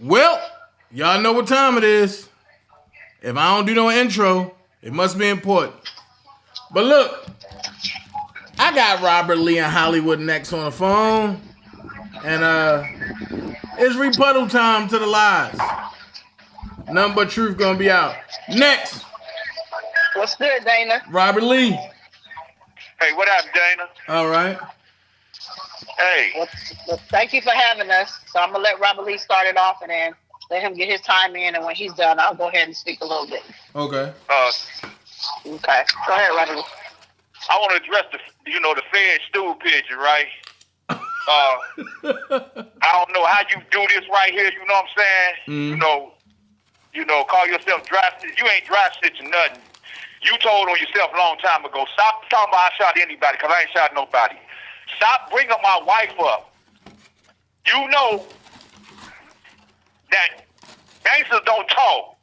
Well, y'all know what time it is. If I don't do no intro, it must be important. But look, I got Robert Lee and Hollywood Nexx on the phone. And it's rebuttal time to the lies. Nothing but truth gonna be out. Next, What's good, Dana? Robert Lee. Hey, what up, Dana? All right. Hey. Well, thank you for having us. So I'm gonna let Robert Lee start it off, and then let him get his time in. And when he's done, I'll go ahead and speak a little bit. Okay. Okay. Go ahead, Robert Lee. I want to address the Fed stool pigeon, right? I don't know how you do this right here. You know what I'm saying? Call yourself dry stitch. You ain't dry stitching nothing. You told on yourself a long time ago. Stop talking about I shot anybody, because I ain't shot nobody. Stop bringing my wife up. You know that gangsters don't talk.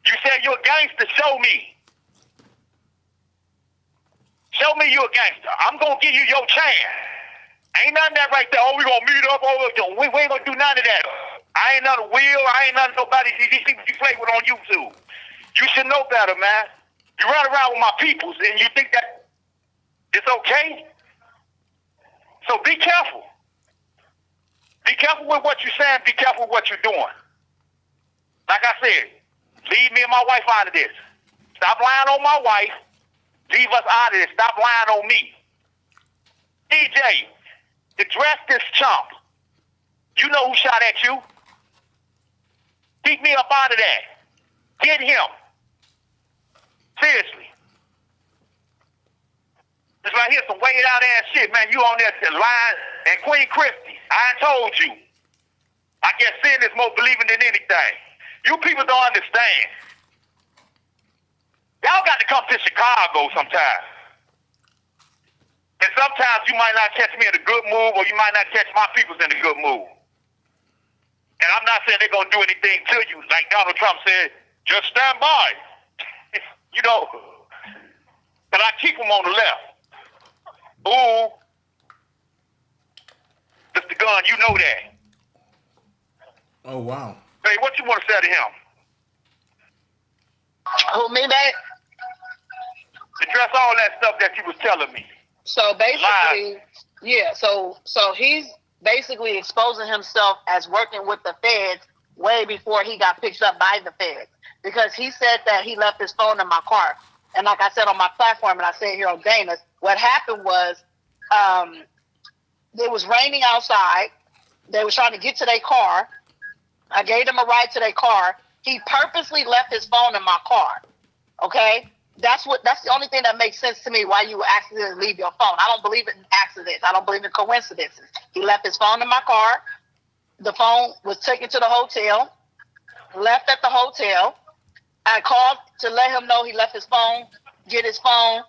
You said you're a gangster. Show me. Show me you're a gangster. I'm going to give you your chance. Ain't none of that right there. Oh, we going to meet up. We ain't going to do none of that. I ain't none of Will. I ain't none of nobody. These people you play with on YouTube. You should know better, man. You run around with my peoples and you think that it's okay? So be careful. Be careful with what you're saying. Be careful with what you're doing. Like I said, leave me and my wife out of this. Stop lying on my wife. Leave us out of this. Stop lying on me. DJ, address this chump. You know who shot at you. Keep me up out of that. Get him. Seriously. It's like here's some weighed out ass shit, man. You on there lying. And Queen Christie, I told you. I guess sin is more believing than anything. You people don't understand. Y'all got to come to Chicago sometime. And sometimes you might not catch me in a good mood, or you might not catch my peoples in a good mood. And I'm not saying they're going to do anything to you. Like Donald Trump said, just stand by. But I keep them on the left. Ooh. Mr. Gunn, you know that. Oh, wow. Hey, what you want to say to him? Who, me, babe? Address all that stuff that you was telling me. So basically, yeah. So he's basically exposing himself as working with the feds way before he got picked up by the feds, because he said that he left his phone in my car. And like I said on my platform, and I said here on Dana's, what happened was it was raining outside. They were trying to get to their car. I gave them a ride to their car. He purposely left his phone in my car. Okay? That's the only thing that makes sense to me, why you would accidentally leave your phone. I don't believe in accidents. I don't believe in coincidences. He left his phone in my car. The phone was taken to the hotel, left at the hotel. I called to let him know he left his phone, get his phone.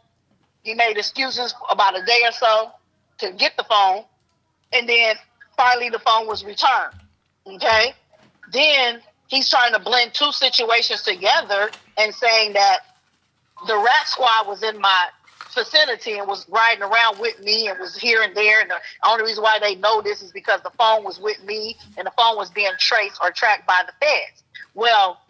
He made excuses about a day or so to get the phone. And then finally the phone was returned. Okay? Then he's trying to blend two situations together and saying that the rat squad was in my vicinity and was riding around with me and was here and there. And the only reason why they know this is because the phone was with me and the phone was being traced or tracked by the feds. Well,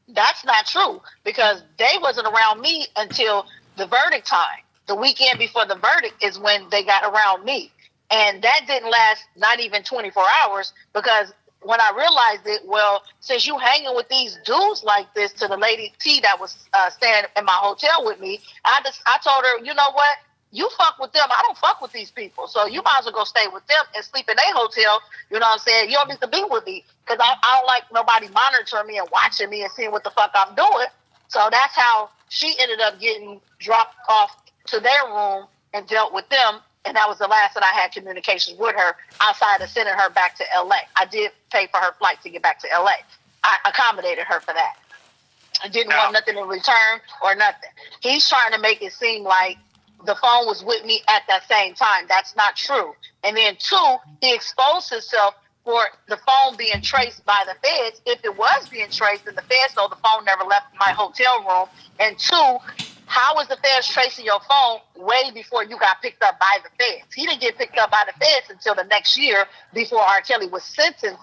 that's not true, because they wasn't around me until the verdict time. The weekend before the verdict is when they got around me. And that didn't last not even 24 hours, because when I realized it, well, since you hanging with these dudes like this, to the lady T that was staying in my hotel with me, I told her, you know what? You fuck with them. I don't fuck with these people. So you might as well go stay with them and sleep in their hotel. You know what I'm saying? You don't need to be with me, because I don't like nobody monitoring me and watching me and seeing what the fuck I'm doing. So that's how she ended up getting dropped off to their room and dealt with them. And that was the last that I had communications with her, outside of sending her back to LA. I did pay for her flight to get back to LA. I accommodated her for that. I didn't want nothing in return or nothing. He's trying to make it seem like the phone was with me at that same time. That's not true. And then two, he exposed himself for the phone being traced by the feds. If it was being traced, then the feds know the phone never left my hotel room. And two, how is the feds tracing your phone way before you got picked up by the feds? He didn't get picked up by the feds until the next year before R. Kelly was sentenced.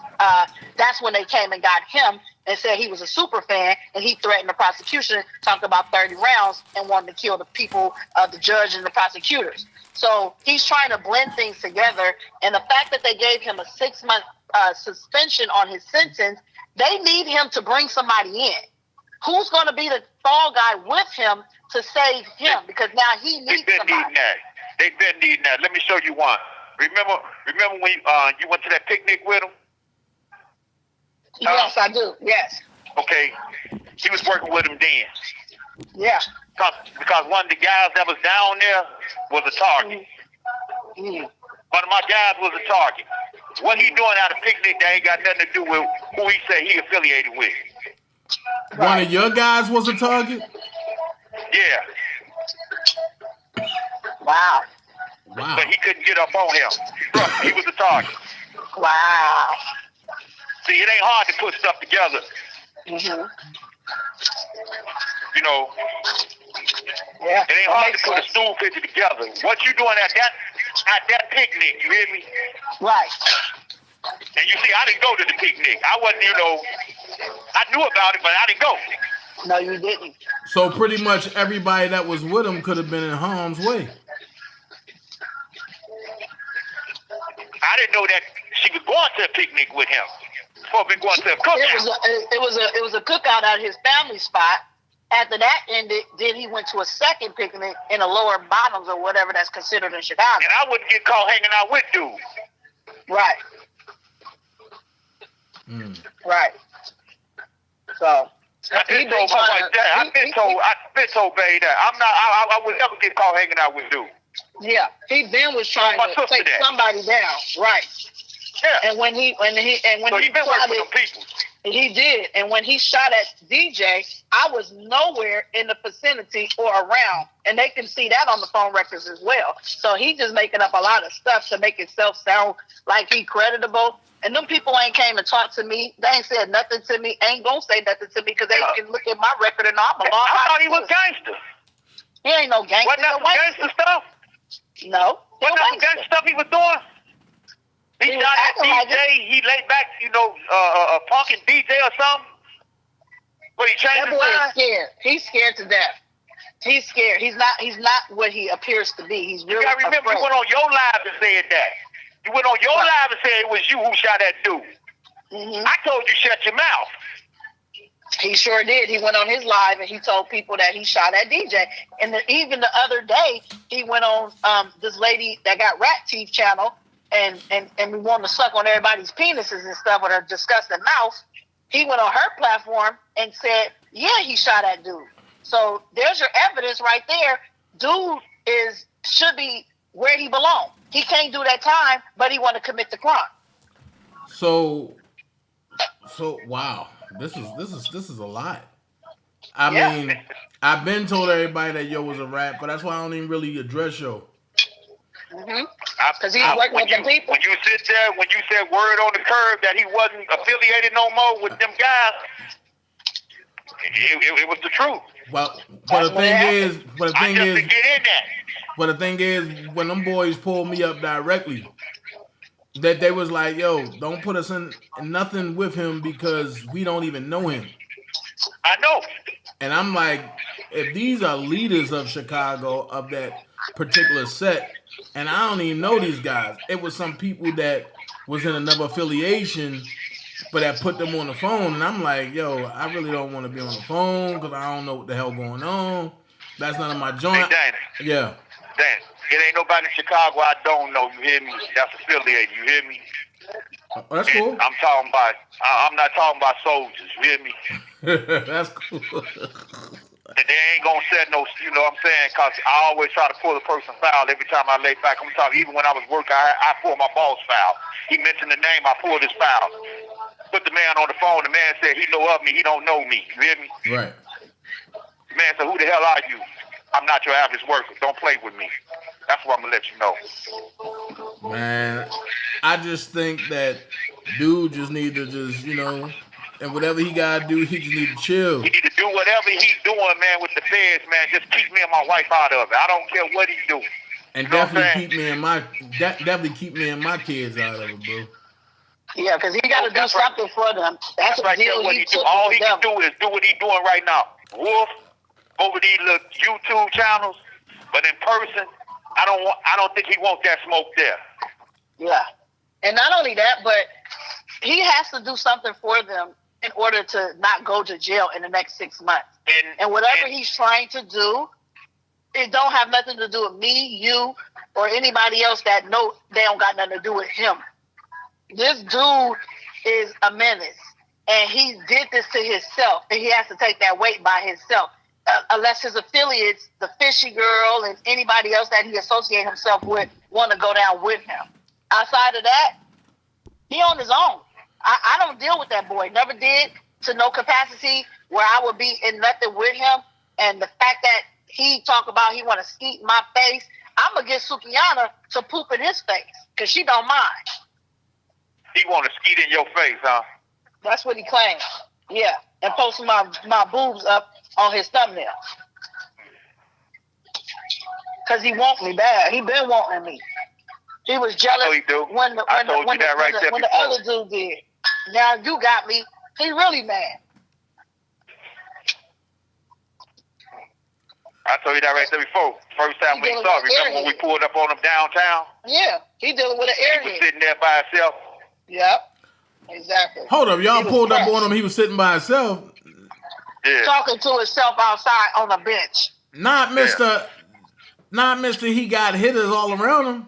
That's when they came and got him and said he was a super fan, and he threatened the prosecution, talked about 30 rounds, and wanted to kill the people, the judge and the prosecutors. So he's trying to blend things together, and the fact that they gave him a 6-month suspension on his sentence, they need him to bring somebody in. Who's going to be the fall guy with him to save him? Because now he needs somebody. They've been needing that. Let me show you one. Remember when you went to that picnic with him? Yes, I do. Yes. Okay. He was working with him then. Yeah. Because one of the guys that was down there was a target. Mm-hmm. One of my guys was a target. What he doing at a picnic that ain't got nothing to do with who he said he affiliated with. One of your guys was a target? Yeah. Wow. But he couldn't get up on him. Trust me, he was a target. Wow. See, it ain't hard to put stuff together. Mm-hmm. You know, yeah. it ain't hard to put a stool picture together. What you doing at that picnic, you hear me? Right. And you see, I didn't go to the picnic. I wasn't, I knew about it, but I didn't go. No, you didn't. So pretty much everybody that was with him could have been in harm's way. I didn't know that she was going to a picnic with him. Before we going to a cookout. It was a cookout at his family spot. After that ended, then he went to a second picnic in the lower bottoms or whatever that's considered in Chicago. And I wouldn't get caught hanging out with dude. Right. Right. So I've been told my wife that. I've been told baby that I would never get caught hanging out with dude. Yeah, he then was trying to take somebody down, right? Yeah. And when he so he been working with them people. He did, and when he shot at DJ, I was nowhere in the vicinity or around, and they can see that on the phone records as well. So he just making up a lot of stuff to make himself sound like he creditable. And them people ain't came and talked to me. They ain't said nothing to me. Ain't gonna say nothing to me because they can look at my record and know I'm a law. I thought he was gangster. He ain't no gangster. Wasn't that some gangster stuff? No. Wasn't that some gangster stuff he was doing? He shot at DJ. He laid back, a punkin' DJ or something. But he changed his mind. That boy is scared. He's scared to death. He's scared. He's not what he appears to be. He's really afraid. You gotta remember, you went on your live and said that. You went on your live and said it was you who shot that dude. Mm-hmm. I told you shut your mouth. He sure did. He went on his live and he told people that he shot at DJ. And even the other day, he went on this lady that got Rat Teeth channel and we wanted to suck on everybody's penises and stuff with her disgusting mouth. He went on her platform and said, yeah, he shot at dude. So there's your evidence right there. Dude should be where he belongs. He can't do that time, but he want to commit the crime. So wow, this is a lot. I mean, I've been told everybody that yo was a rat, but that's why I don't even really address yo. Because he's working with them people. When you sit there, when you said word on the curb that he wasn't affiliated no more with them guys, it was the truth. Well, but the thing is, when them boys pulled me up directly, that they was like, yo, don't put us in nothing with him because we don't even know him. I know. And I'm like, if these are leaders of Chicago, of that particular set, and I don't even know these guys, it was some people that was in another affiliation, but that put them on the phone, and I'm like, yo, I really don't want to be on the phone because I don't know what the hell going on. That's none of my joint. Hey, Danny. Yeah. Danny, it ain't nobody in Chicago I don't know. You hear me? That's affiliated. You hear me? Oh, that's cool. I'm not talking about soldiers. You hear me? That's cool. They ain't gonna set no, you know what I'm saying? Cause I always try to pull a person foul every time I lay back. I'm talking, even when I was working, I pulled my boss foul. He mentioned the name, I pulled his foul. Put the man on the phone. The man said he know of me, he don't know me. You hear me? Right. The man said, who the hell are you? I'm not your average worker. Don't play with me. That's what I'm gonna let you know. Man, I just think that dude just need to just, And whatever he gotta do, he just need to chill. He need to do whatever he's doing, man, with the feds, man. Just keep me and my wife out of it. I don't care what he's doing. And You know definitely keep me and my kids out of it, bro. Yeah, because he got to do something for them. That's right there what he do. All he can do is do what he's doing right now. Wolf over these little YouTube channels, but in person, I don't think he wants that smoke there. Yeah, and not only that, but he has to do something for them in order to not go to jail in the next 6 months. And whatever he's trying to do, it don't have nothing to do with me, you, or anybody else that know they don't got nothing to do with him. This dude is a menace, and he did this to himself, and he has to take that weight by himself. Unless his affiliates, the Fishy Girl, and anybody else that he associate himself with, want to go down with him. Outside of that, he on his own. I don't deal with that boy. Never did, to no capacity where I would be in nothing with him. And the fact that he talk about he want to skeet in my face, I'm going to get Sukiana to poop in his face because she don't mind. He want to skeet in your face, huh? That's what he claims. Yeah, and post my boobs up on his thumbnail. Because he want me bad. He been wanting me. He was jealous when the other dude did. Now you got me. He really mad. I told you that right there before. First time we saw him. Remember when we pulled up on him downtown? Yeah, he dealing with an airhead. He was sitting there by himself. Yep, exactly. Hold up, y'all pulled up on him. He was sitting by himself. Yeah. Talking to himself outside on a bench. Not Mr. He got hitters all around him.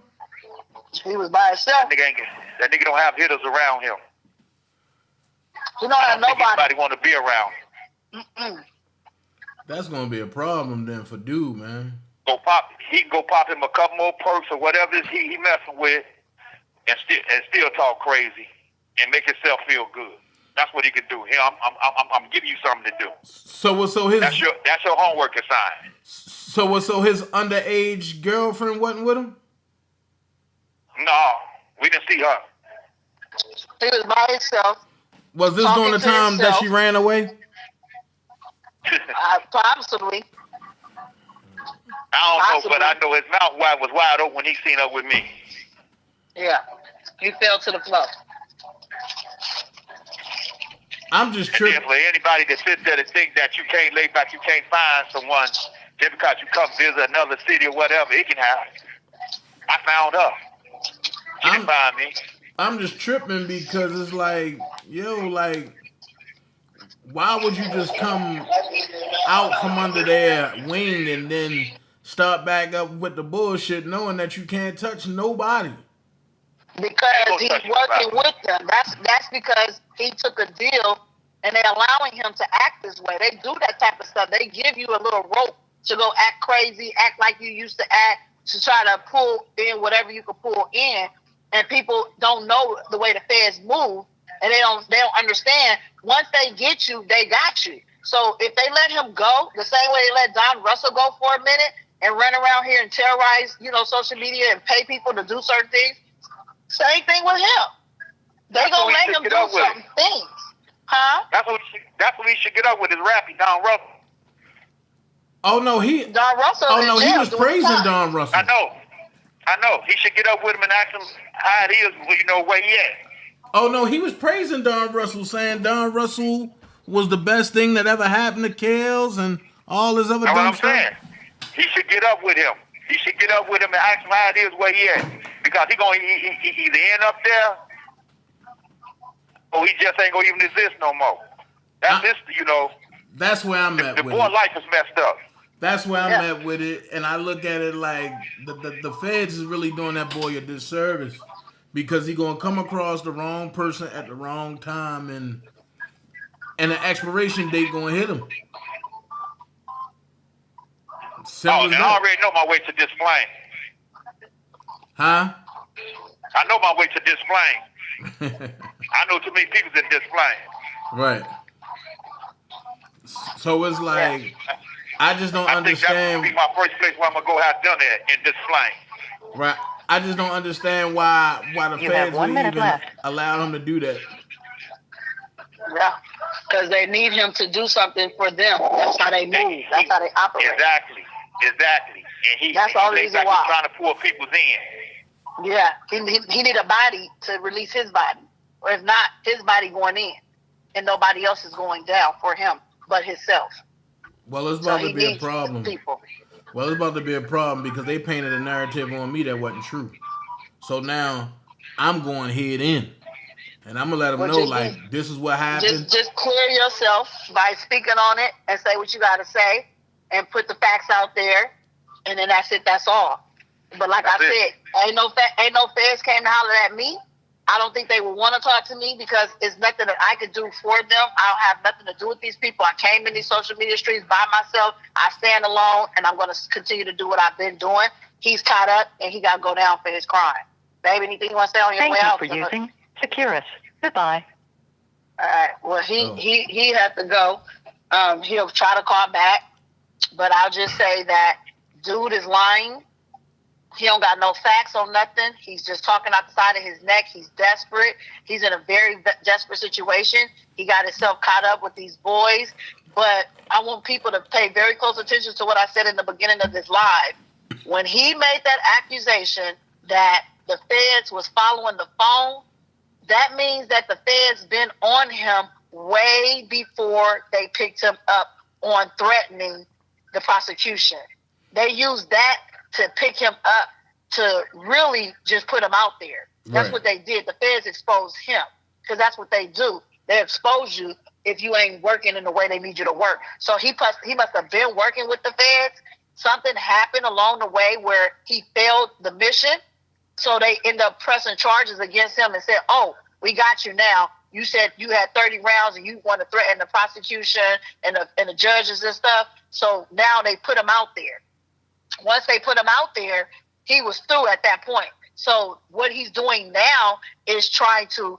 He was by himself. That nigga don't have hitters around him. He don't have nobody. Anybody want to be around. Mm-mm. That's gonna be a problem then for dude, man. He can go pop him a couple more perks or whatever he messing with, and still talk crazy and make himself feel good. That's what he can do. Here, I'm giving you something to do. So his that's your homework assignment. So his underage girlfriend wasn't with him? No, we didn't see her. He was by himself. Was this during the time that she ran away? Possibly. I don't know, but I know his mouth was wide open when he seen her with me. Yeah, he fell to the floor. I'm just tripping. And then for anybody that sits there to think that you can't lay back, you can't find someone just because you come visit another city or whatever, it can happen. I found her. She didn't find me. I'm just tripping because it's like, why would you just come out from under their wing and then start back up with the bullshit knowing that you can't touch nobody? Because he's working with them. That's because he took a deal and they're allowing him to act this way. They do that type of stuff. They give you a little rope to go act crazy, act like you used to act, to try to pull in whatever you could pull in. And people don't know the way the feds move, and they don't understand. Once they get you, they got you. So if they let him go, the same way they let Don Russell go for a minute and run around here and terrorize, social media and pay people to do certain things, same thing with him. They're gonna let him do certain things, huh? That's what he should get up with, is rapping Don Russell. Oh no, Don Russell. Oh no, he was praising Don Russell. I know. He should get up with him and ask him how it is, where he at. Oh no, he was praising Don Russell, saying Don Russell was the best thing that ever happened to Kels and all his other dumb stuff. Saying. He should get up with him. He should get up with him and ask him how it is, where he at. Because he either end up there or he just ain't gonna even exist no more. That's That's where I'm at with it. The boy life is messed up. That's where I'm at with it, and I look at it like the feds is really doing that boy a disservice because he gonna come across the wrong person at the wrong time, and the expiration date gonna hit him. And I already know my way to this flame. Huh? I know my way to this flame. I know too many people in this flame. Right. So it's like. I just don't understand. I think that would be my first place where I'm going to go have dinner in this flame. Right. I just don't understand why the feds would even allow him to do that. Yeah. Because they need him to do something for them. That's how they move. That's how they operate. Exactly. And that's all the reason why. He's trying to pull people's in. Yeah, he need a body to release his body. Or if not, his body going in. And nobody else is going down for him but himself. Well, it's about to be a problem. Well, it's about to be a problem because they painted a narrative on me that wasn't true. So now I'm going head in. And I'm going to let them know, like, this is what happened. Just clear yourself by speaking on it and say what you got to say and put the facts out there. And then that's it. That's all. But like I said, ain't no feds came to holler at me. I don't think they would want to talk to me because it's nothing that I could do for them. I don't have nothing to do with these people. I came in these social media streets by myself. I stand alone, and I'm going to continue to do what I've been doing. He's caught up, and he got to go down for his crime. Baby, anything you want to say on your way out? Thank you for using Securus. Goodbye. All right. Well, he had to go. He'll try to call back, but I'll just say that dude is lying. He don't got no facts on nothing. He's just talking out the side of his neck. He's desperate. He's in a very desperate situation. He got himself caught up with these boys. But I want people to pay very close attention to what I said in the beginning of this live. When he made that accusation that the feds was following the phone, that means that the feds been on him way before they picked him up on threatening the prosecution. They used that to pick him up to really just put him out there. That's what they did. The feds exposed him because that's what they do. They expose you if you ain't working in the way they need you to work. So he must have been working with the feds. Something happened along the way where he failed the mission. So they end up pressing charges against him and said, oh, we got you now. You said you had 30 rounds and you want to threaten the prosecution and the judges and stuff. So now they put him out there. Once they put him out there, he was through at that point. So what he's doing now is trying to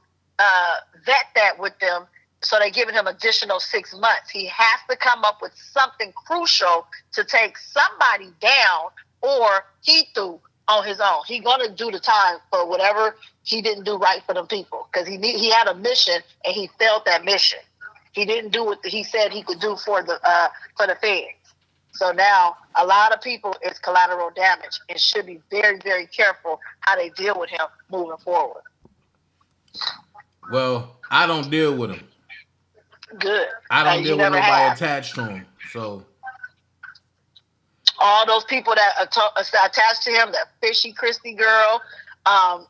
vet that with them. So they're giving him additional 6 months. He has to come up with something crucial to take somebody down, or he through on his own. He's going to do the time for whatever he didn't do right for them people, because he had a mission and he failed that mission. He didn't do what he said he could do for the feds. So now a lot of people is collateral damage and should be very, very careful how they deal with him moving forward. Well, I don't deal with him. Good. I don't deal with nobody attached to him. So all those people that are attached to him, that fishy Christy girl,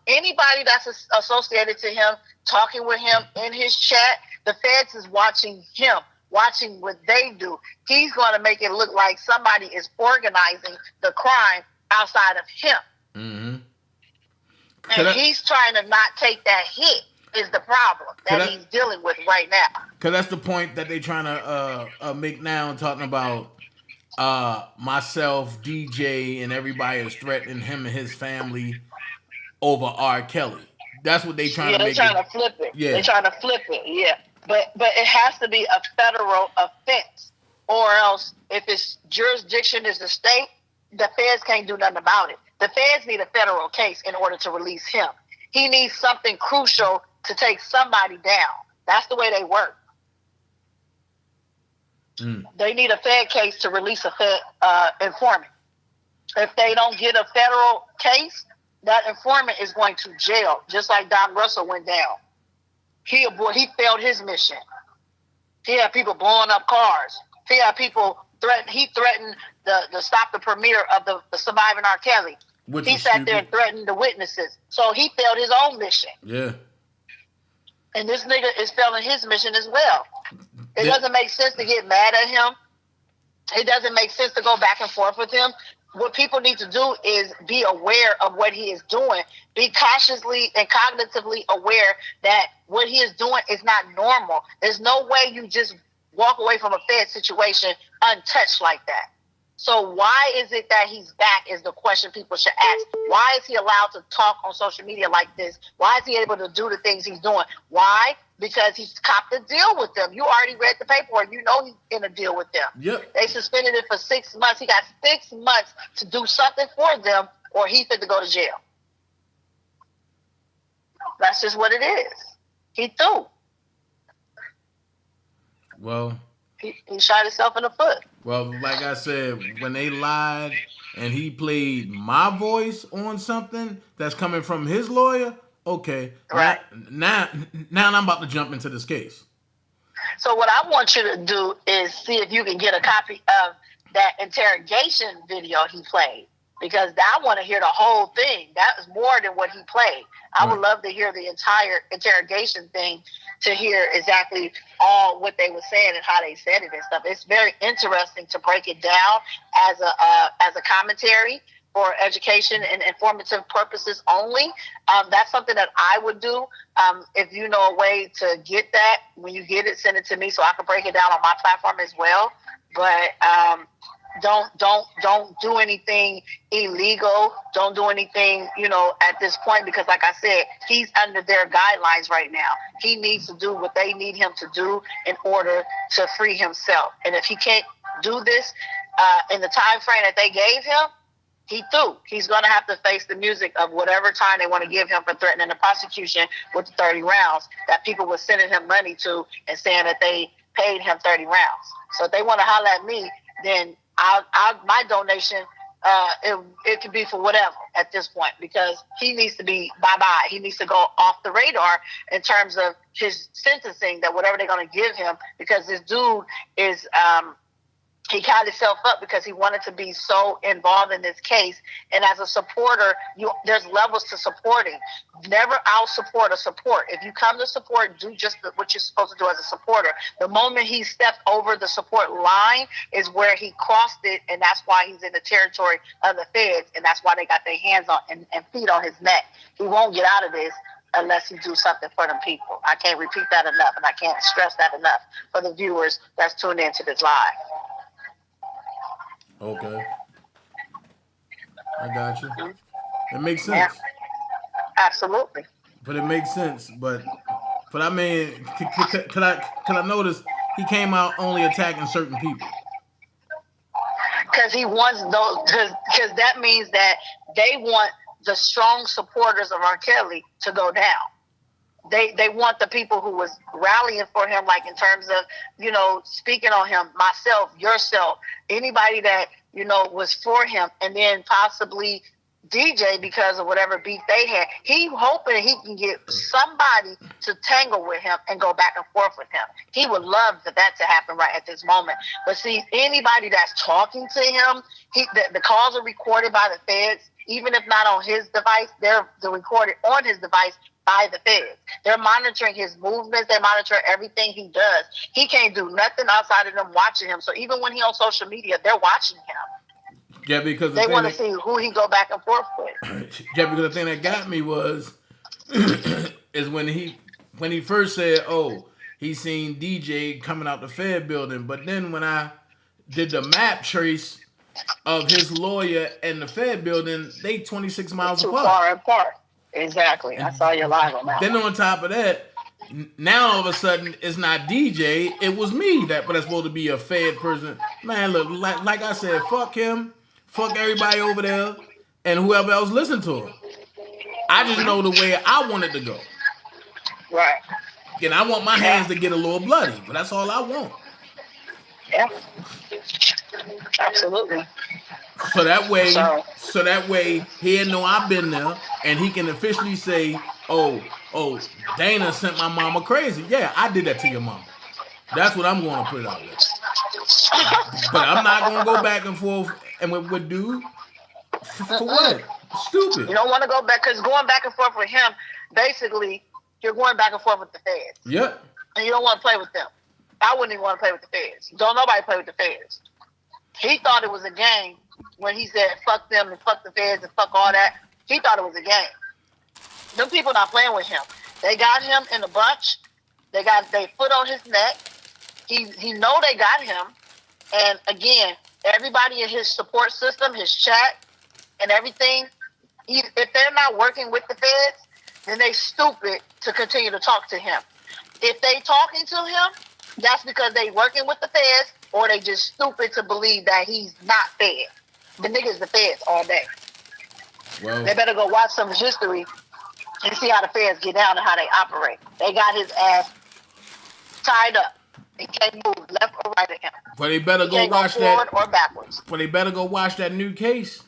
anybody that's associated to him, talking with him in his chat, the feds is watching him, watching what they do. He's going to make it look like somebody is organizing the crime outside of him. Mm-hmm. And he's trying to not take that hit is the problem that he's dealing with right now. Because that's the point that they're trying to make now, talking about myself, DJ, and everybody is threatening him and his family over R. Kelly. That's what they're trying to make. They're trying to flip it. Yeah. They're trying to flip it, yeah. But it has to be a federal offense, or else if its jurisdiction is the state, the feds can't do nothing about it. The feds need a federal case in order to release him. He needs something crucial to take somebody down. That's the way they work. They need a Fed case to release a Fed informant. If they don't get a federal case, that informant is going to jail, just like Don Russell went down. He failed his mission. He had people blowing up cars. He had people threatened to stop the premiere of the Surviving R. Kelly. He sat there and threatened the witnesses. So he failed his own mission. Yeah. And this nigga is failing his mission as well. It doesn't make sense to get mad at him. It doesn't make sense to go back and forth with him. What people need to do is be aware of what he is doing. Be cautiously and cognitively aware that what he is doing is not normal. There's no way you just walk away from a Fed situation untouched like that. So why is it that he's back is the question people should ask. Why is he allowed to talk on social media like this? Why is he able to do the things he's doing? Why? Because he's copped a deal with them. You already read the paperwork. You know he's in a deal with them. Yep. They suspended it for 6 months. He got 6 months to do something for them, or he fit to go to jail. That's just what it is. He threw. Well, He shot himself in the foot. well, like I said, when they lied and he played my voice on something that's coming from his lawyer, okay, now, Right. now, now I'm about to jump into this case. So what I want you to do is see if you can get a copy of that interrogation video he played, because I want to hear the whole thing. That is more than what he played. I would love to hear the entire interrogation thing to hear exactly all what they were saying and how they said it and stuff. It's very interesting to break it down as a commentary for education and informative purposes only. That's something that I would do. If you know a way to get that, when you get it, send it to me so I can break it down on my platform as well. But don't do anything illegal. Don't do anything, at this point, because like I said, he's under their guidelines right now. He needs to do what they need him to do in order to free himself. And if he can't do this in the time frame that they gave him, he's going to have to face the music of whatever time they want to give him for threatening the prosecution with the 30 rounds that people were sending him money to and saying that they paid him 30 rounds. So if they want to holler at me, then my donation, it could be for whatever at this point, because he needs to be bye-bye. He needs to go off the radar in terms of his sentencing, that whatever they're going to give him, because this dude is he got himself up because he wanted to be so involved in this case. And as a supporter, there's levels to supporting. Never out-support a support. If you come to support, do just what you're supposed to do as a supporter. The moment he stepped over the support line is where he crossed it, and that's why he's in the territory of the feds, and that's why they got their hands on and feet on his neck. He won't get out of this unless he do something for them people. I can't repeat that enough, and I can't stress that enough for the viewers that's tuned into this live. Okay. I got you. It makes sense. Yeah, absolutely. But it makes sense. But I mean, could I notice he came out only attacking certain people? Because he wants those. Because that means that they want the strong supporters of R. Kelly to go down. They want the people who was rallying for him, like in terms of, speaking on him, myself, yourself, anybody that, was for him, and then possibly DJ because of whatever beef they had. He hoping he can get somebody to tangle with him and go back and forth with him. He would love for that to happen right at this moment. But see, anybody that's talking to him, the calls are recorded by the feds. Even if not on his device, they're recorded on his device by the feds. They're monitoring his movements. They monitor everything he does. He can't do nothing outside of them watching him. So even when he's on social media, they're watching him. Yeah, because they want to see who he go back and forth with. Yeah, because the thing that got me was is when he first said, "Oh, he seen DJ coming out the Fed building," but then when I did the map trace of his lawyer and the Fed building, they 26 miles apart. Too far apart. Exactly. I saw your live on that. Then on top of that, now all of a sudden it's not DJ, it was me that's supposed to be a Fed person. Man, look, like I said, fuck him, fuck everybody over there, and whoever else listened to him. I just know the way I want it to go. Right. And I want my hands to get a little bloody, but that's all I want. Yeah. Absolutely. So that way he'll know I've been there, and he can officially say, oh, Dana sent my mama crazy. Yeah, I did that to your mama. That's what I'm going to put out there. But I'm not going to go back and forth and with dude. For what? Stupid. You don't want to go back, because going back and forth with him, basically, you're going back and forth with the feds. Yep. And you don't want to play with them. I wouldn't even want to play with the feds. Don't nobody play with the feds. He thought it was a game when he said fuck them and fuck the feds and fuck all that. He thought it was a game. Them people not playing with him. They got him in a bunch. They got their foot on his neck. He know they got him. And again, everybody in his support system, his chat and everything, if they're not working with the feds, then they stupid to continue to talk to him. If they talking to him, that's because they working with the feds, or they just stupid to believe that he's not fed. The niggas the feds all day. Well, they better go watch some history and see how the feds get down and how they operate. They got his ass tied up He can't move left or right of him. But they better He go can't watch go forward that. or backwards. But they better go watch that new case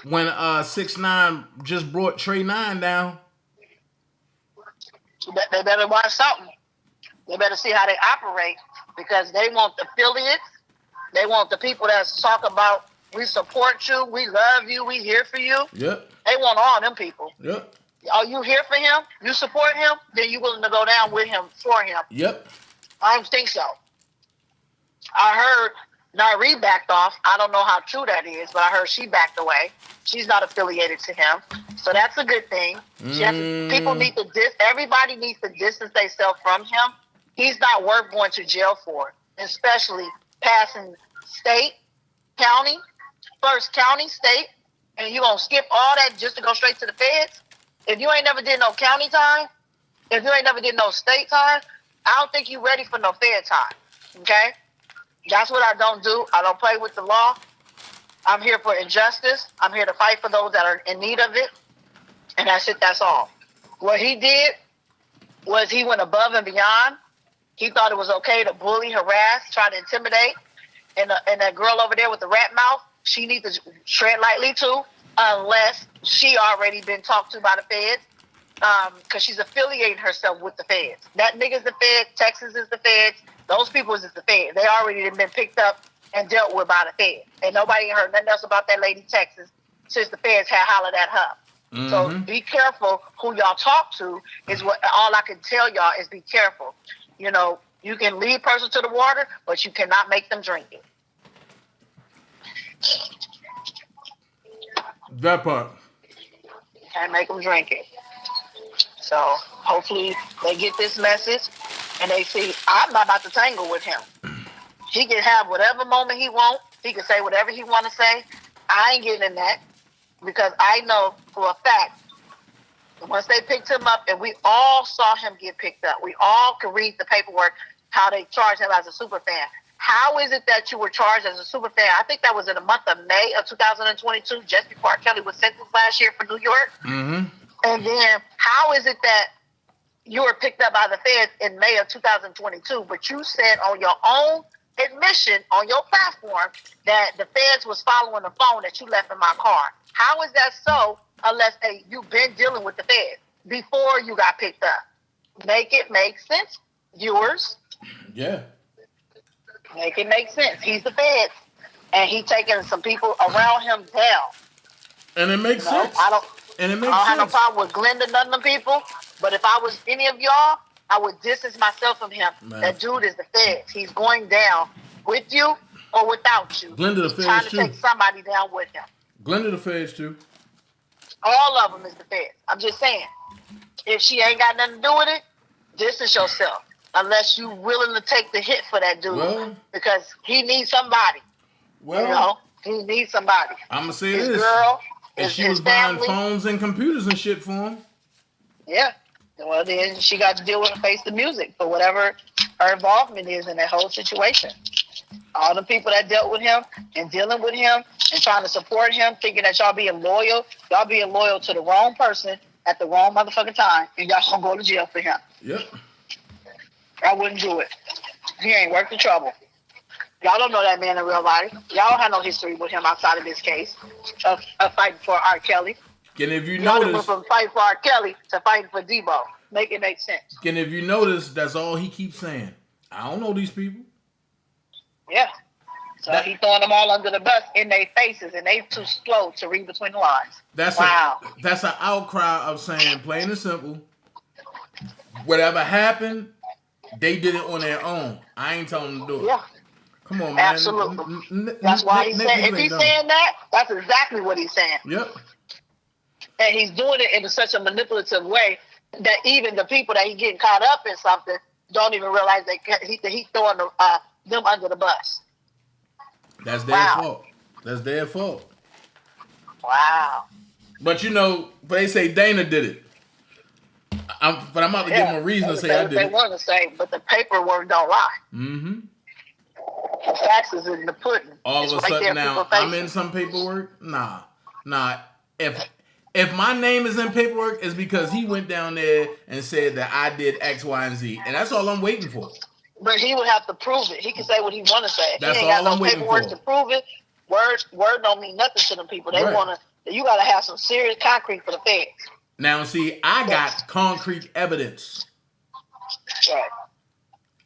when 6ix9ine just brought Trey 9 down. They better watch something. They better see how they operate because they want the affiliates. They want the people that talk about we support you, we love you, we here for you. Yep. They want all them people. Yep. Are you here for him? You support him? Then you willing to go down with him, for him. Yep. I don't think so. I heard Nari backed off. I don't know how true that is, but I heard she backed away. She's not affiliated to him. So that's a good thing. People need to everybody needs to distance themselves from him. He's not worth going to jail for, especially passing state, county, first county, state, and you gonna skip all that just to go straight to the feds? If you ain't never did no county time, if you ain't never did no state time, I don't think you ready for no fed time. Okay? That's what I don't do. I don't play with the law. I'm here for injustice. I'm here to fight for those that are in need of it. And that's it. That's all. What he did was he went above and beyond. He thought it was okay to bully, harass, try to intimidate. And that girl over there with the rat mouth, she needs to tread lightly too, unless she already been talked to by the feds, because she's affiliating herself with the feds. That nigga's the feds. Texas is the feds. Those people is the feds. They already been picked up and dealt with by the feds. And nobody heard nothing else about that lady Texas since the feds had hollered at her. Mm-hmm. So be careful who y'all talk to is what all I can tell y'all is be careful. You know, you can lead a person to the water, but you cannot make them drink it. That part. You can't make them drink it. So hopefully they get this message and they see I'm not about to tangle with him. He can have whatever moment he wants. He can say whatever he want to say. I ain't getting in that because I know for a fact once they picked him up and we all saw him get picked up, we all could read the paperwork how they charged him as a super fan. How is it that you were charged as a super fan? I think that was in the month of May of 2022, just before R. Kelly was sentenced last year for New York. Mm-hmm. And then how is it that you were picked up by the feds in May of 2022, but you said on your own admission on your platform that the feds was following the phone that you left in my car? How is that so unless you've been dealing with the feds before you got picked up? Make it make sense, viewers. Yeah. Make it make sense. He's the feds, and he taking some people around him down. And it makes sense. I don't have no sense. problem with Glenda, none of them people. But if I was any of y'all, I would distance myself from him. Man. That dude is the feds. He's going down with you or without you. Glenda the feds trying to too. take somebody down with him. Glenda the feds too. All of them is the feds. I'm just saying. If she ain't got nothing to do with it, distance yourself. Unless you willing to take the hit for that dude, because he needs somebody. Well, you know, he needs somebody. I'm gonna say his this: girl, if she was buying phones and computers and shit for him, yeah. Well, then she got to deal with and face the music for whatever her involvement is in that whole situation. All the people that dealt with him and dealing with him and trying to support him, thinking that y'all being loyal to the wrong person at the wrong motherfucking time, and y'all gonna go to jail for him. Yep. I wouldn't do it. He ain't worth the trouble. Y'all don't know that man in real life. Y'all don't have no history with him outside of this case of fighting for R. Kelly. And if you Y'all notice, went from fighting for R. Kelly to fighting for Debo. Make it make sense. And if you notice, that's all he keeps saying. I don't know these people. Yeah. So he throwing them all under the bus in their faces, and they too slow to read between the lines. That's an outcry of saying, plain and simple, whatever happened, they did it on their own. I ain't telling them to do it. Yeah. Come on, man. Absolutely. That's why he's saying, if he's saying that, that's exactly what he's saying. Yep. And he's doing it in such a manipulative way that even the people that he getting caught up in something don't even realize that he's throwing them under the bus. That's their fault. That's their fault. Wow. But you know, they say Dana did it. I'm about to give him a reason to say I did it. They want to say, but the paperwork don't lie. Mm-hmm. The facts is in the pudding. All of a sudden now, I'm in some paperwork? Nah. If my name is in paperwork, it's because he went down there and said that I did X, Y, and Z. And that's all I'm waiting for. But he would have to prove it. He can say what he want to say. That's he ain't got all I'm no waiting paperwork for. to prove it. Word don't mean nothing to them people. They Right. want to. You got to have some serious concrete for the feds. Now, see, I got concrete evidence. Right.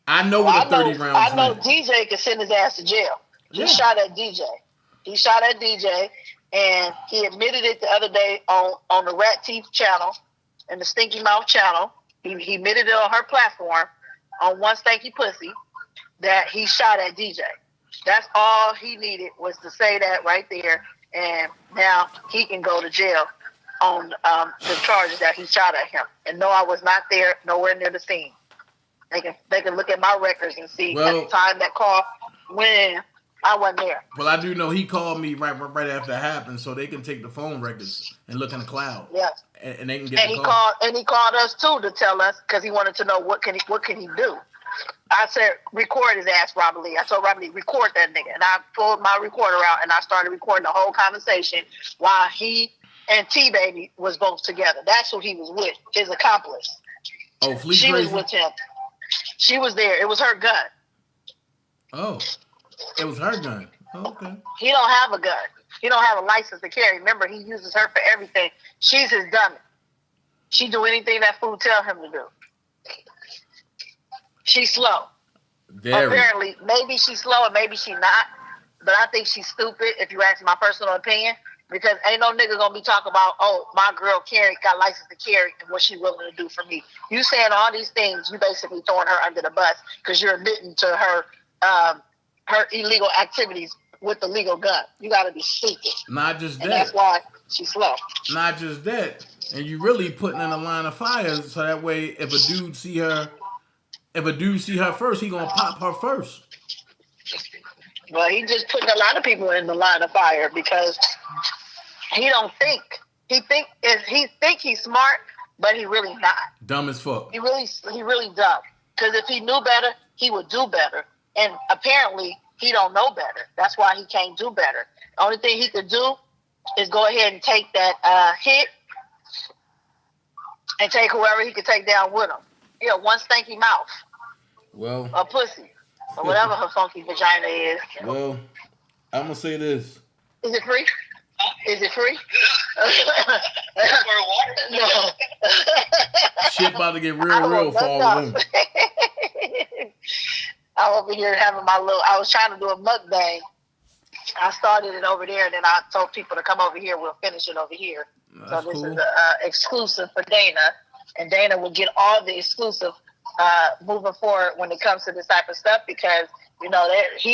I know where the 30 rounds I know went. DJ can send his ass to jail. He Yeah. shot at DJ. And he admitted it the other day on the Rat Teeth channel and the Stinky Mouth channel. He admitted it on her platform on One Stanky Pussy that he shot at DJ. That's all he needed was to say that right there, and now he can go to jail on the charges that he shot at him. And no, I was not there, nowhere near the scene. They can look at my records and see at the time that call when I wasn't there. Well, I do know he called me right after it happened, so they can take the phone records and look in the cloud. Yes. And they can get the call. He called us too to tell us because he wanted to know what can he do. I said, record his ass, Robert Lee. I told Robert Lee, record that nigga. And I pulled my recorder out and I started recording the whole conversation while he and T-Baby was both together. That's who he was with, his accomplice. Oh, Flea She Crazy? was with him. She was there. It was her gun. Oh, it was her gun. Oh, okay. He don't have a gun. He don't have a license to carry. Remember, he uses her for everything. She's his dummy. She do anything that fool tell him to do. She's slow. Apparently, maybe she's slow and maybe she's not. But I think she's stupid, if you ask my personal opinion, because ain't no nigga gonna be talking about, oh, my girl got license to carry and what she willing to do for me. You saying all these things, you basically throwing her under the bus because you're admitting to her illegal activities with the legal gun. You gotta be stupid. Not just that. And that's why she's slow. Not just that. And you really putting in a line of fire so that way if a dude see her first, he gonna pop her first. Well, he just putting a lot of people in the line of fire because he don't think. He think he's smart, but he really not. Dumb as fuck. He really dumb. Because if he knew better, he would do better. And apparently, he don't know better. That's why he can't do better. The only thing he could do is go ahead and take that hit and take whoever he could take down with him. Yeah, one stanky mouth. Well. A pussy. Or whatever her funky vagina is. Well, I'm going to say this. Is it free? Is it free? No. Shit about to get real for all of them. I'm over here having I was trying to do a mukbang. I started it over there, and then I told people to come over here. We'll finish it over here. That's so this cool. is an exclusive for Dana, and Dana will get all the exclusive moving forward when it comes to this type of stuff because, you know,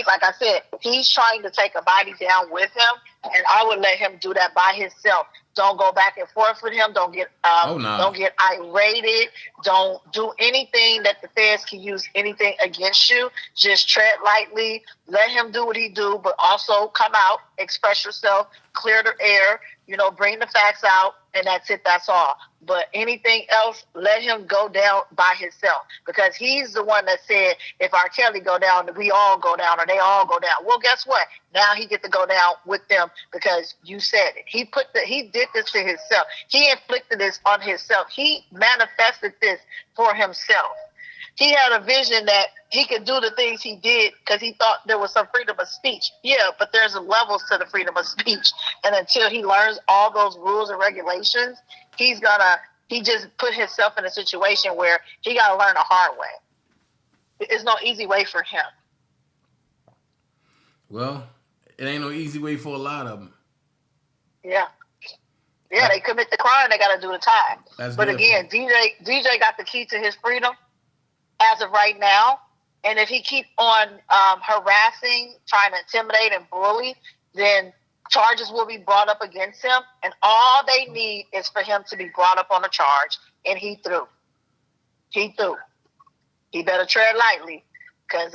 like I said, he's trying to take a body down with him, and I would let him do that by himself. Don't go back and forth with him. Don't get don't get irated. Don't do anything that the feds can use anything against you. Just tread lightly. Let him do what he do, but also come out, express yourself, clear the air, you know, bring the facts out, and that's it. That's all. But anything else, let him go down by himself because he's the one that said if R. Kelly go down, we all go down or they all go down. Well, guess what? Now he get to go down with them because you said it. He did this to himself. He inflicted this on himself. He manifested this for himself. He had a vision that he could do the things he did because he thought there was some freedom of speech. Yeah, but there's levels to the freedom of speech. And until he learns all those rules and regulations, he just put himself in a situation where he got to learn the hard way. There's no easy way for him. Well, it ain't no easy way for a lot of them. Yeah. Yeah, they commit the crime, they got to do the time. But again, DJ got the key to his freedom as of right now. And if he keep on harassing, trying to intimidate and bully, then charges will be brought up against him. And all they need is for him to be brought up on a charge. And he threw. He better tread lightly because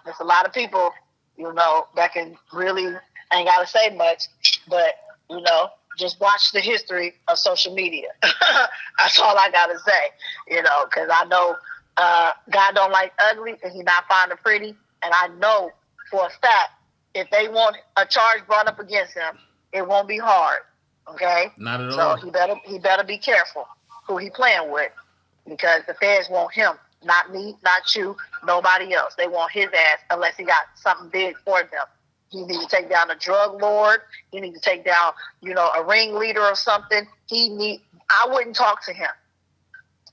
there's a lot of people, you know, that can really, ain't got to say much, but, you know, just watch the history of social media. That's all I got to say, you know, because I know God don't like ugly and he not finding pretty. And I know for a fact, if they want a charge brought up against him, it won't be hard. Okay? Not at all. So he better be careful who he playing with because the feds want him Not me, not you, nobody else. They want his ass unless he got something big for them. You need to take down a drug lord. You need to take down, a ringleader or something. I wouldn't talk to him.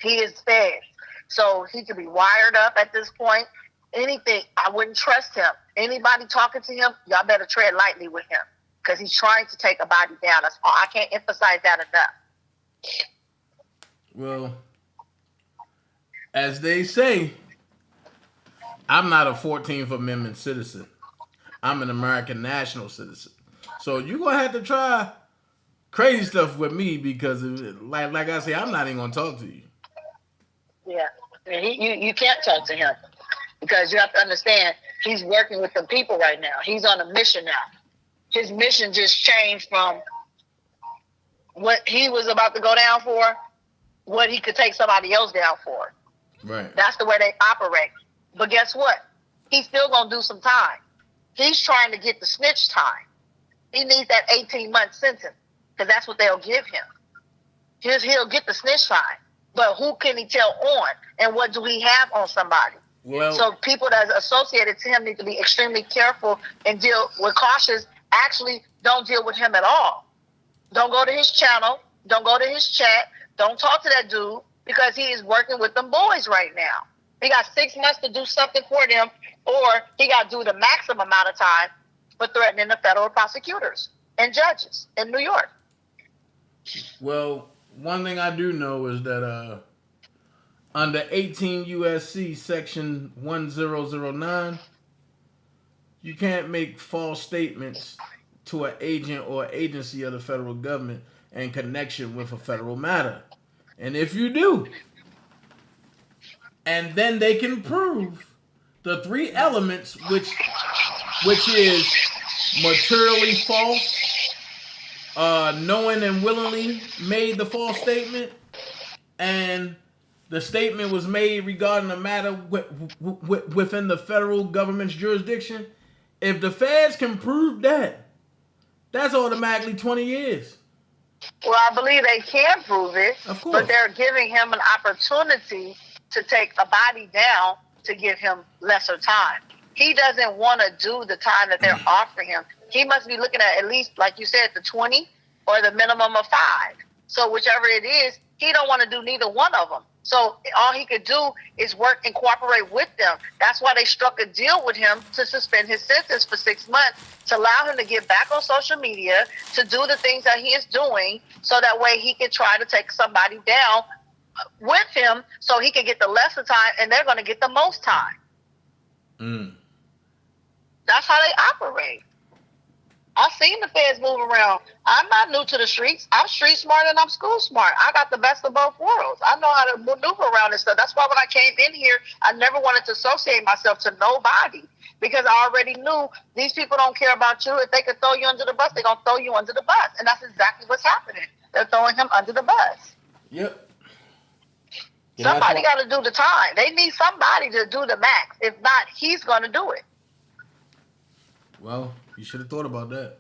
He is fast. So he could be wired up at this point. Anything, I wouldn't trust him. Anybody talking to him, y'all better tread lightly with him because he's trying to take a body down. That's all. I can't emphasize that enough. Well, as they say, I'm not a 14th Amendment citizen. I'm an American national citizen. So you're going to have to try crazy stuff with me because, like I say, I'm not even going to talk to you. Yeah. You can't talk to him because you have to understand he's working with the people right now. He's on a mission now. His mission just changed from what he was about to go down for, what he could take somebody else down for. Right. That's the way they operate. But guess what? He's still going to do some time. He's trying to get the snitch time. He needs that 18-month sentence because that's what they'll give him. He'll get the snitch time. But who can he tell on? And what do he have on somebody? Well, so people that are associated to him need to be extremely careful and deal with cautious. Actually, don't deal with him at all. Don't go to his channel. Don't go to his chat. Don't talk to that dude because he is working with them boys right now. He got 6 months to do something for them, or he got to do the maximum amount of time for threatening the federal prosecutors and judges in New York. Well, one thing I do know is that under 18 USC section 1009, you can't make false statements to an agent or agency of the federal government in connection with a federal matter. And if you do, and then they can prove the 3 elements, which is materially false, knowing and willingly made the false statement, and the statement was made regarding a matter within the federal government's jurisdiction. If the feds can prove that, that's automatically 20 years. Well, I believe they can prove it, of course, but they're giving him an opportunity to take a body down to give him lesser time. He doesn't want to do the time that they're offering him. He must be looking at least, like you said, the 20 or the minimum of 5. So whichever it is, he don't want to do neither one of them. So all he could do is work and cooperate with them. That's why they struck a deal with him to suspend his sentence for 6 months, to allow him to get back on social media, to do the things that he is doing, so that way he can try to take somebody down with him so he can get the lesser time and they're going to get the most time. That's how they operate. I've seen the feds move around. I'm not new to the streets. I'm street smart and I'm school smart. I got the best of both worlds. I know how to maneuver around this stuff. That's why when I came in here, I never wanted to associate myself to nobody because I already knew these people don't care about you. If they could throw you under the bus, they're going to throw you under the bus. And that's exactly what's happening. They're throwing him under the bus. Yep. Somebody got to do the time. They need somebody to do the max. If not, he's going to do it. Well, you should have thought about that.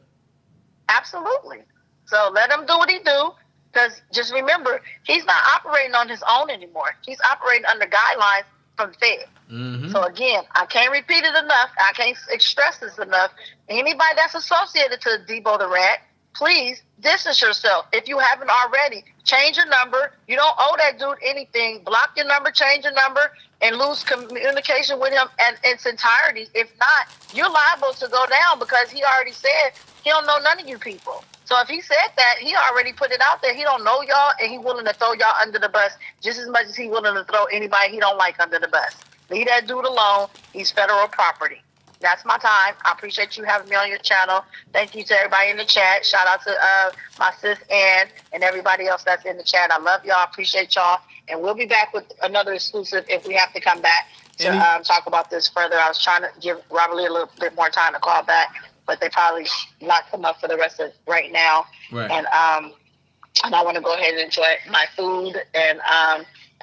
Absolutely. So let him do what he do, because just remember, he's not operating on his own anymore. He's operating under guidelines from the Fed. Mm-hmm. So again, I can't repeat it enough. I can't stress this enough. Anybody that's associated to Debo the Rat, please distance yourself. If you haven't already, change your number. You don't owe that dude anything. Block your number, change your number, and lose communication with him in its entirety. If not, you're liable to go down because he already said he don't know none of you people. So if he said that, he already put it out there. He don't know y'all, and he willing to throw y'all under the bus just as much as he willing to throw anybody he don't like under the bus. Leave that dude alone. He's federal property. That's my time. I appreciate you having me on your channel. Thank you to everybody in the chat. Shout out to my sis Ann and everybody else that's in the chat. I love y'all. Appreciate y'all. And we'll be back with another exclusive if we have to come back to talk about this further. I was trying to give Robert Lee a little bit more time to call back, but they probably locked him up for the rest of right now. Right. And I want to go ahead and enjoy my food, and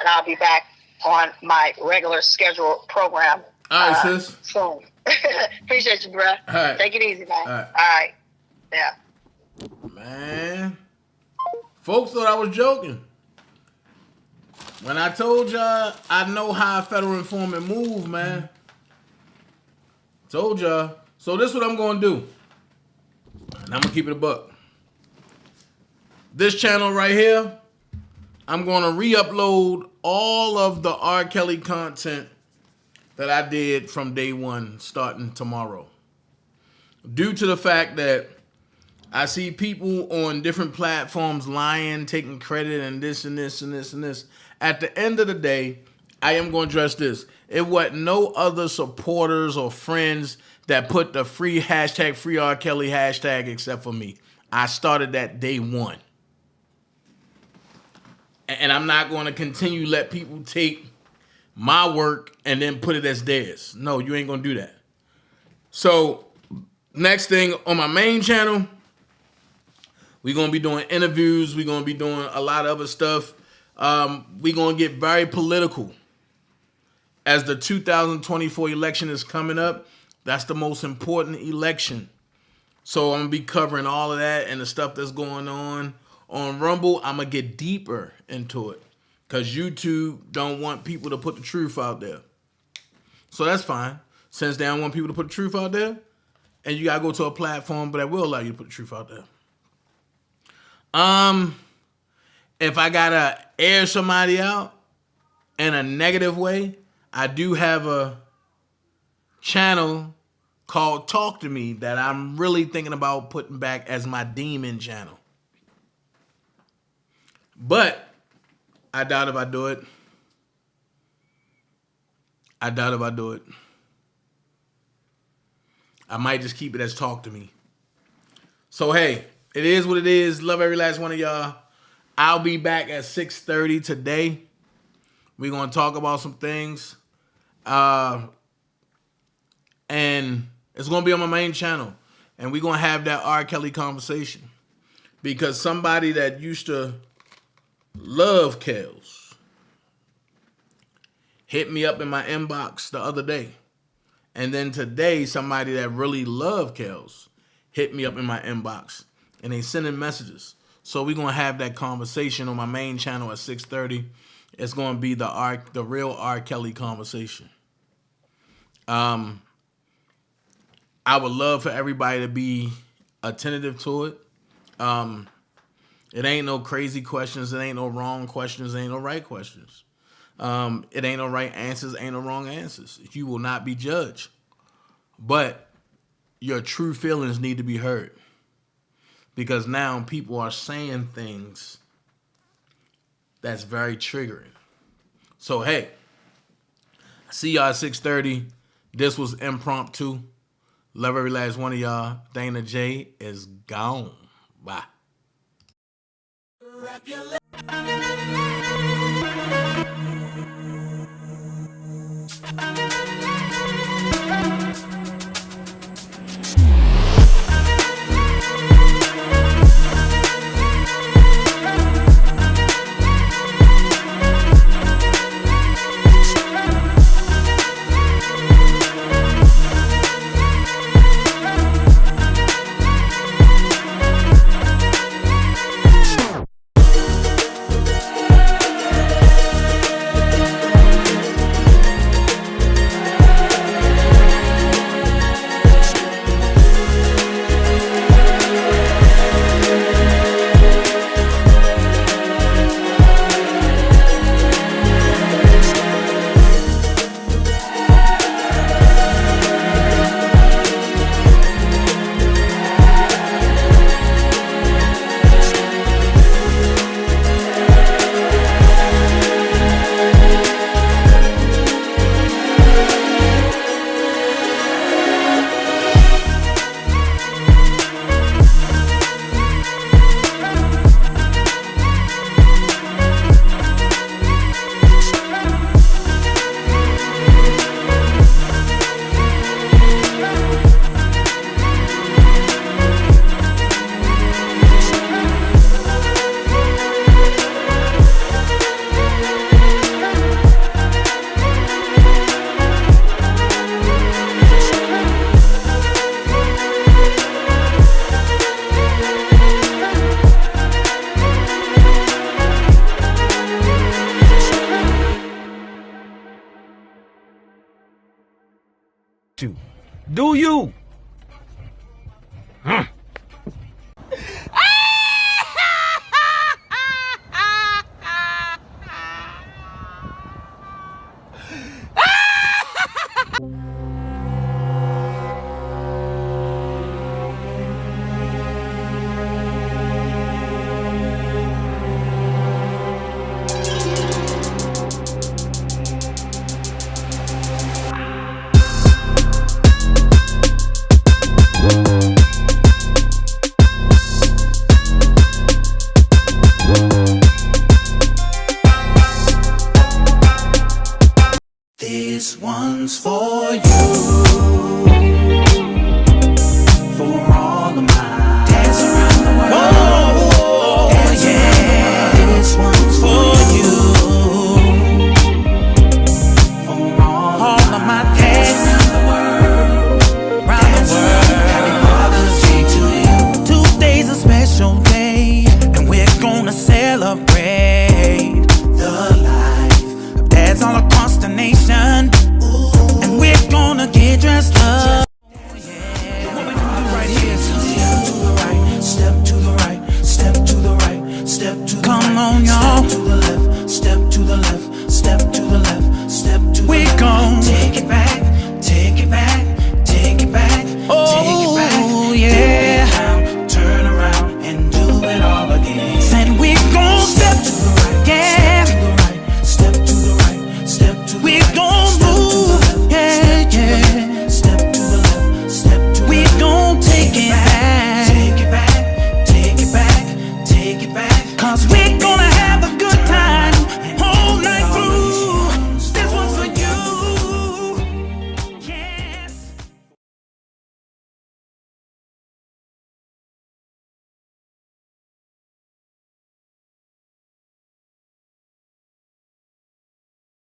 I'll be back on my regular scheduled program. All right, sis. Soon. Appreciate you, bro. All right. Take it easy, man. All right. Yeah. Man. Folks thought I was joking. When I told y'all, I know how a federal informant move, man. Told y'all. So this is what I'm going to do. And I'm going to keep it a buck. This channel right here, I'm going to re-upload all of the R. Kelly content that I did from day one starting tomorrow. Due to the fact that I see people on different platforms lying, taking credit, and this and this and this and this. At the end of the day, I am going to address this. It wasn't no other supporters or friends that put the free hashtag, free R. Kelly hashtag except for me. I started that day one. And I'm not going to continue to let people take my work and then put it as theirs. No, you ain't going to do that. So, next thing on my main channel, we're going to be doing interviews. We're going to be doing a lot of other stuff. We're going to get very political. As the 2024 election is coming up, that's the most important election. So I'm going to be covering all of that and the stuff that's going on. On Rumble, I'm going to get deeper into it because YouTube don't want people to put the truth out there. So that's fine. Since they don't want people to put the truth out there, and you got to go to a platform that will allow you to put the truth out there. If I gotta air somebody out in a negative way, I do have a channel called Talk to Me that I'm really thinking about putting back as my demon channel. But I doubt if I do it. I might just keep it as Talk to Me. So hey, it is what it is. Love every last one of y'all. I'll be back at 6:30 today. We're going to talk about some things. And it's going to be on my main channel. And we're going to have that R. Kelly conversation. Because somebody that used to love Kels hit me up in my inbox the other day. And then today, somebody that really loved Kels hit me up in my inbox. And they sending messages. So we're going to have that conversation on my main channel at 6:30. It's going to be the real R. Kelly conversation. I would love for everybody to be attentive to it. It ain't no crazy questions. It ain't no wrong questions. It ain't no right questions. It ain't no right answers. Ain't no wrong answers. You will not be judged. But your true feelings need to be heard. Because now people are saying things that's very triggering. So, hey, see y'all at 6:30. This was impromptu. Love every last one of y'all. Dana J is gone. Bye. you. Do you?